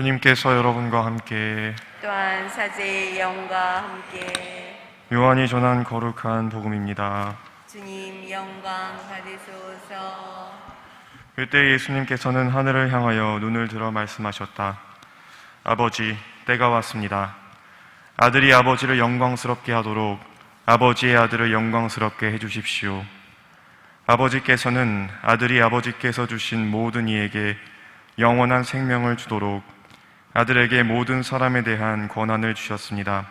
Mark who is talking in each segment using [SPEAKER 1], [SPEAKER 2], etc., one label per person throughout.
[SPEAKER 1] 주님께서 여러분과 함께
[SPEAKER 2] 또한 사제의 영과 함께
[SPEAKER 1] 요한이 전한 거룩한 복음입니다.
[SPEAKER 2] 주님 영광 받으소서.
[SPEAKER 1] 그때 예수님께서는 하늘을 향하여 눈을 들어 말씀하셨다. 아버지, 때가 왔습니다. 아들이 아버지를 영광스럽게 하도록 아버지의 아들을 영광스럽게 해주십시오. 아버지께서는 아들이 아버지께서 주신 모든 이에게 영원한 생명을 주도록 아들에게 모든 사람에 대한 권한을 주셨습니다.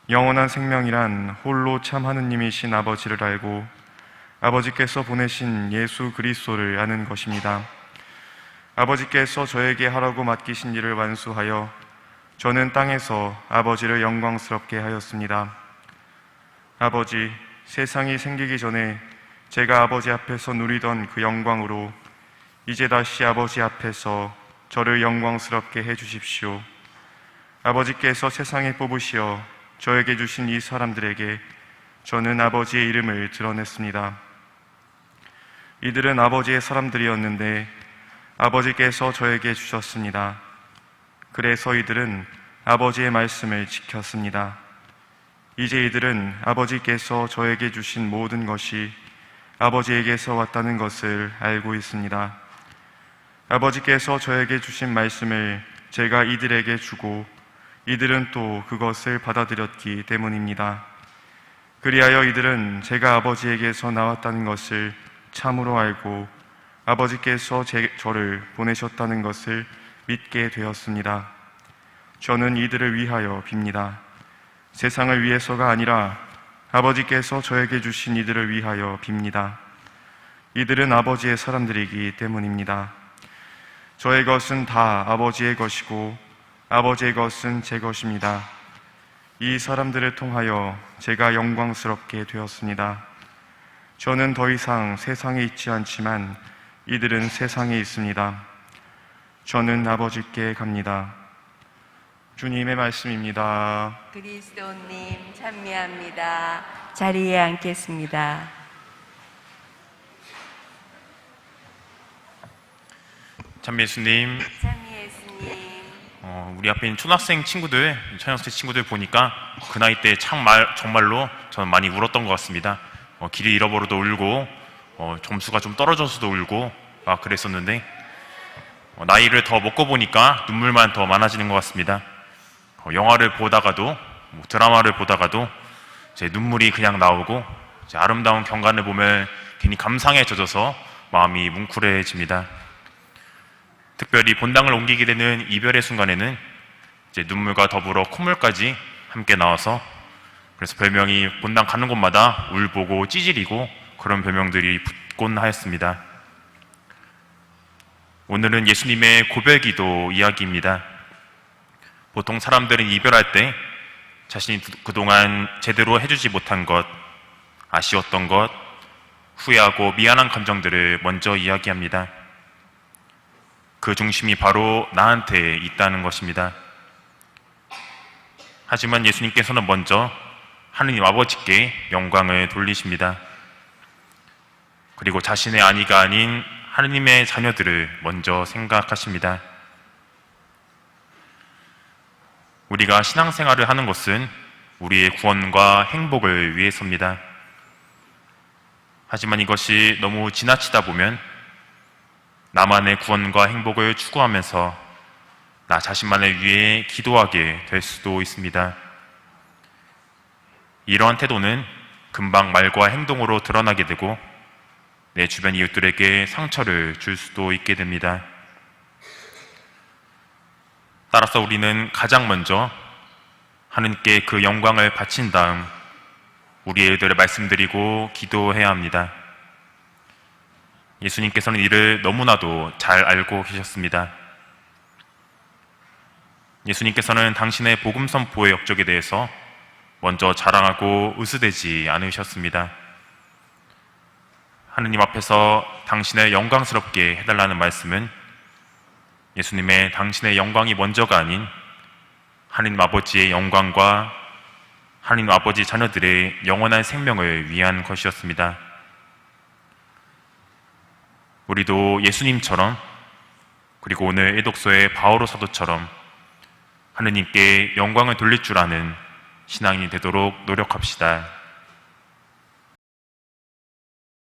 [SPEAKER 1] 영원한 생명이란 홀로 참 하느님이신 아버지를 알고 아버지께서 보내신 예수 그리스도를 아는 것입니다. 아버지께서 저에게 하라고 맡기신 일을 완수하여 저는 땅에서 아버지를 영광스럽게 하였습니다. 아버지, 세상이 생기기 전에 제가 아버지 앞에서 누리던 그 영광으로 이제 다시 아버지 앞에서 저를 영광스럽게 해주십시오. 아버지께서 세상에 뽑으시어 저에게 주신 이 사람들에게 저는 아버지의 이름을 드러냈습니다. 이들은 아버지의 사람들이었는데 아버지께서 저에게 주셨습니다. 그래서 이들은 아버지의 말씀을 지켰습니다. 이제 이들은 아버지께서 저에게 주신 모든 것이 아버지에게서 왔다는 것을 알고 있습니다. 아버지께서 저에게 주신 말씀을 제가 이들에게 주고 이들은 또 그것을 받아들였기 때문입니다. 그리하여 이들은 제가 아버지에게서 나왔다는 것을 참으로 알고 아버지께서 저를 보내셨다는 것을 믿게 되었습니다. 저는 이들을 위하여 빕니다. 세상을 위해서가 아니라 아버지께서 저에게 주신 이들을 위하여 빕니다. 이들은 아버지의 사람들이기 때문입니다. 저의 것은 다 아버지의 것이고 아버지의 것은 제 것입니다. 이 사람들을 통하여 제가 영광스럽게 되었습니다. 저는 더 이상 세상에 있지 않지만 이들은 세상에 있습니다. 저는 아버지께 갑니다. 주님의 말씀입니다.
[SPEAKER 2] 그리스도님 찬미합니다. 자리에 앉겠습니다.
[SPEAKER 3] 찬미 예수님,
[SPEAKER 2] 찬미 예수님.
[SPEAKER 3] 우리 앞에 있는 초등학생 친구들, 초등학생 친구들 보니까 그 나이 때 정말로 저는 많이 울었던 것 같습니다. 길을 잃어버려도 울고, 점수가 좀 떨어져서도 울고, 그랬었는데, 나이를 더 먹고 보니까 눈물만 더 많아지는 것 같습니다. 영화를 보다가도, 드라마를 보다가도 제 눈물이 그냥 나오고, 제 아름다운 경관을 보면 괜히 감상에 젖어서 마음이 뭉클해집니다. 특별히 본당을 옮기게 되는 이별의 순간에는 이제 눈물과 더불어 콧물까지 함께 나와서 그래서 별명이 본당 가는 곳마다 울보고 찌질이고 그런 별명들이 붙곤 하였습니다. 오늘은 예수님의 고별기도 이야기입니다. 보통 사람들은 이별할 때 자신이 그동안 제대로 해주지 못한 것, 아쉬웠던 것, 후회하고 미안한 감정들을 먼저 이야기합니다. 그 중심이 바로 나한테 있다는 것입니다. 하지만 예수님께서는 먼저 하느님 아버지께 영광을 돌리십니다. 그리고 자신의 아니가 아닌 하느님의 자녀들을 먼저 생각하십니다. 우리가 신앙생활을 하는 것은 우리의 구원과 행복을 위해서입니다. 하지만 이것이 너무 지나치다 보면 나만의 구원과 행복을 추구하면서 나 자신만을 위해 기도하게 될 수도 있습니다. 이러한 태도는 금방 말과 행동으로 드러나게 되고 내 주변 이웃들에게 상처를 줄 수도 있게 됩니다. 따라서 우리는 가장 먼저 하느님께 그 영광을 바친 다음 우리 애들을 말씀드리고 기도해야 합니다. 예수님께서는 이를 너무나도 잘 알고 계셨습니다. 예수님께서는 당신의 복음 선포의 역적에 대해서 먼저 자랑하고 으스대지 않으셨습니다. 하느님 앞에서 당신을 영광스럽게 해달라는 말씀은 예수님의 당신의 영광이 먼저가 아닌 하느님 아버지의 영광과 하느님 아버지 자녀들의 영원한 생명을 위한 것이었습니다. 우리도 예수님처럼 그리고 오늘 에독서의 바오로 사도처럼 하느님께 영광을 돌릴 줄 아는 신앙인이 되도록 노력합시다.